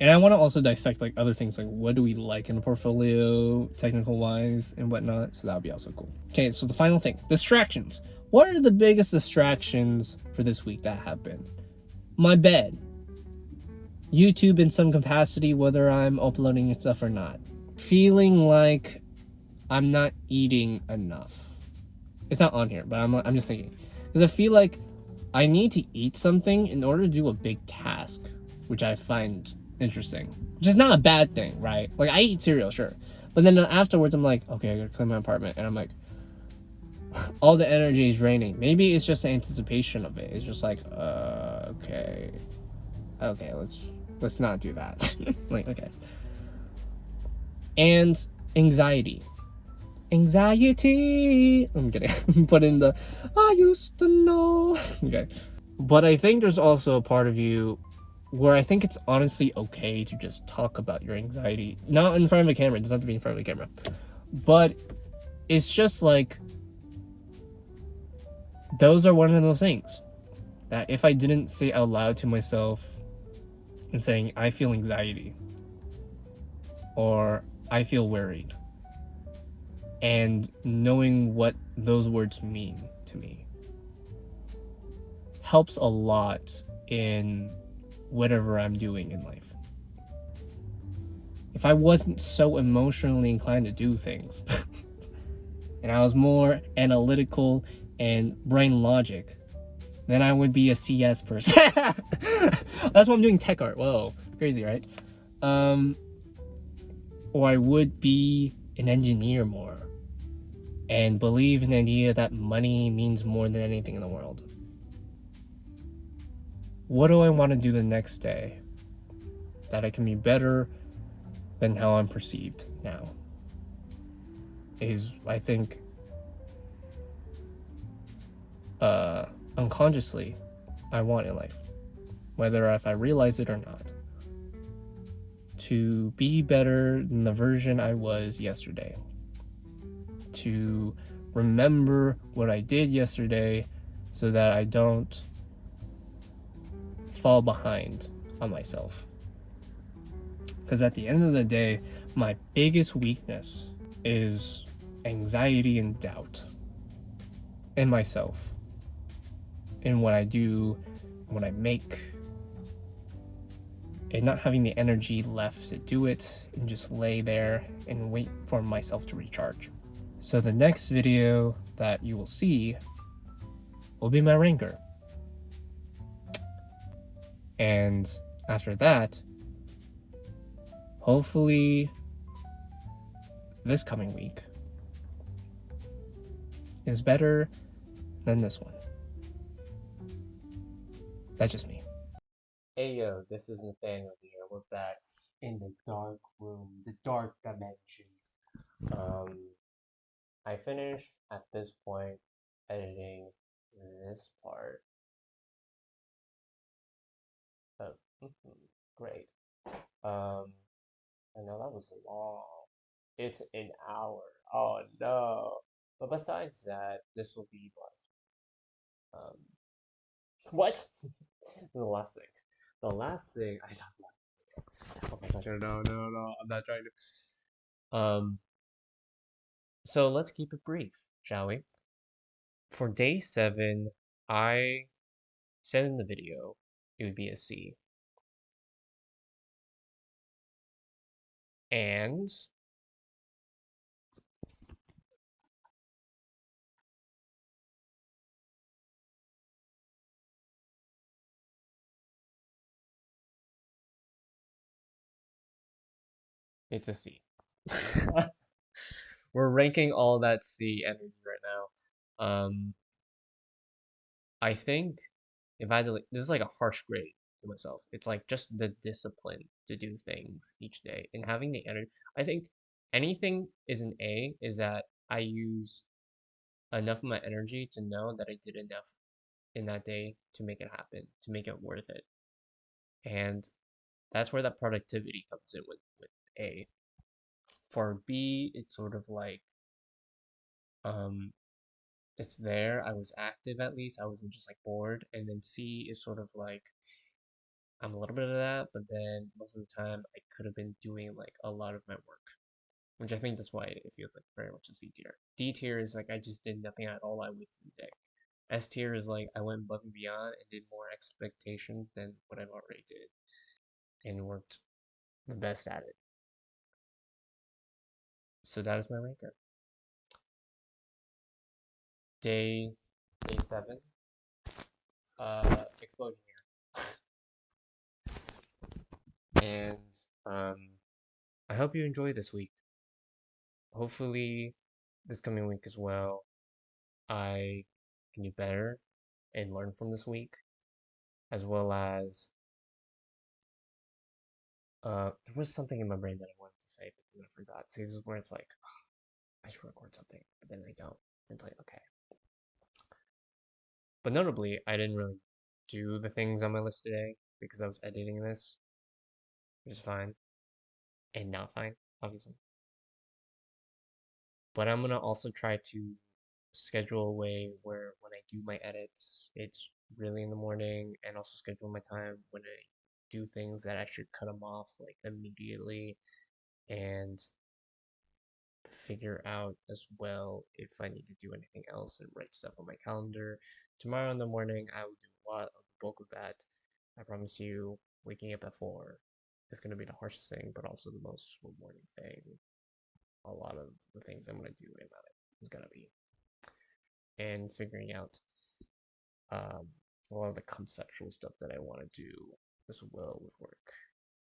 And I want to also dissect like other things, like what do we like in a portfolio, technical wise and whatnot. So that would be also cool. Okay, so the final thing, distractions. What are the biggest distractions for this week that have been? My bed, YouTube in some capacity, whether I'm uploading stuff or not. Feeling like I'm not eating enough. It's not on here, but I'm just thinking, because I feel like I need to eat something in order to do a big task, which I find interesting, which is not a bad thing, right? Like I eat cereal, sure, but then afterwards I'm like, okay, I gotta clean my apartment, and I'm like, all the energy is draining. Maybe it's just the anticipation of it. It's just like, okay, let's not do that. Like, okay. And anxiety. I'm kidding. Put in the I used to know. Okay, but I think there's also a part of you where I think it's honestly okay to just talk about your anxiety, not in front of a camera. It doesn't have to be in front of a camera, but it's just like, those are one of those things that if I didn't say out loud to myself and saying I feel anxiety or I feel worried, and knowing what those words mean to me helps a lot in whatever I'm doing in life. If I wasn't so emotionally inclined to do things and I was more analytical and brain logic, then I would be a CS person. That's why I'm doing tech art. Whoa, crazy, right? Or I would be an engineer more and believe in the idea that money means more than anything in the world. What do I want to do the next day that I can be better than how I'm perceived now? Is, I think, unconsciously, I want in life, whether if I realize it or not, to be better than the version I was yesterday, to remember what I did yesterday so that I don't fall behind on myself. Because at the end of the day, my biggest weakness is anxiety and doubt in myself, in what I do, what I make, and not having the energy left to do it and just lay there and wait for myself to recharge. So the next video that you will see will be my ranker. And after that, hopefully this coming week is better than this one. That's just me. Hey yo, this is Nathaniel here. We're back. in the dark room, the dark dimension. I finished at this point editing this part. Oh, great. I know that was long. It's an hour. Oh no. But besides that, this will be what? The last thing. The last thing I talked about. Oh my gosh, no, I'm not trying to. So let's keep it brief, shall we? For day 7, I said in the video it would be a C. And it's a C. We're ranking all that C energy right now. I think if I had to, this is like a harsh grade to myself. It's like just the discipline to do things each day and having the energy. I think anything is an A is that I use enough of my energy to know that I did enough in that day to make it happen, to make it worth it. And that's where that productivity comes in with A. For B, it's sort of like it's there. I was active at least. I wasn't just like bored. And then C is sort of like I'm a little bit of that, but then most of the time I could have been doing like a lot of my work, which I think that's why it feels like very much a C tier. D tier is like I just did nothing at all. I wasted the day. S tier is like I went above and beyond and did more expectations than what I've already did, and worked the best at it. So that is my ranker. Day 7. Explosion here. And I hope you enjoy this week. Hopefully this coming week as well, I can do better and learn from this week, as well as there was something in my brain that I wanted to say, but then I forgot. See, this is where it's like, I should record something, but then I don't. It's like, okay. But notably, I didn't really do the things on my list today because I was editing this, which is fine. And not fine, obviously. But I'm gonna also try to schedule a way where when I do my edits, it's really in the morning, and also schedule my time when I do things that I should cut them off like immediately, and figure out as well if I need to do anything else and write stuff on my calendar. Tomorrow in the morning, I will do a lot of the bulk of that. I promise you, waking up at 4 is going to be the harshest thing, but also the most rewarding thing. A lot of the things I'm going to do in my life is going to be. And figuring out a lot of the conceptual stuff that I want to do as well with work.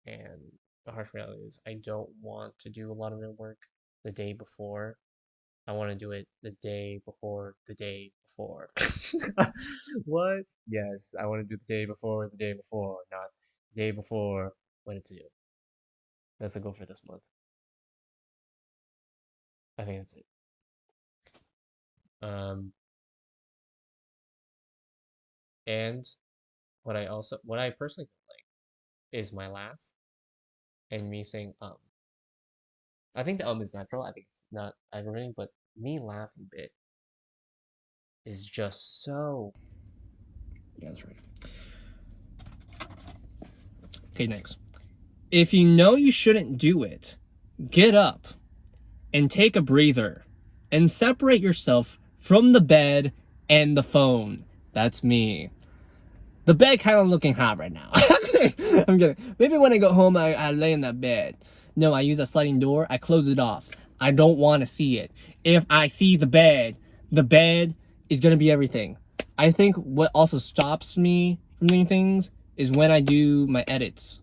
And the harsh reality is I don't want to do a lot of my work the day before. I want to do it the day before the day before. What? Yes, I want to do the day before the day before, not the day before when it's due. That's a goal for this month. I think that's it. And what I personally like is my laugh and me saying I think the is natural. I think it's not aggravating, but me laughing a bit is just so. Yeah, that's right. Okay, next. If you know you shouldn't do it, get up and take a breather and separate yourself from the bed and the phone. That's me. The bed kind of looking hot right now. I'm kidding. Maybe when I go home, I lay in that bed. No, I use a sliding door. I close it off. I don't want to see it. If I see the bed is going to be everything. I think what also stops me from doing things is when I do my edits.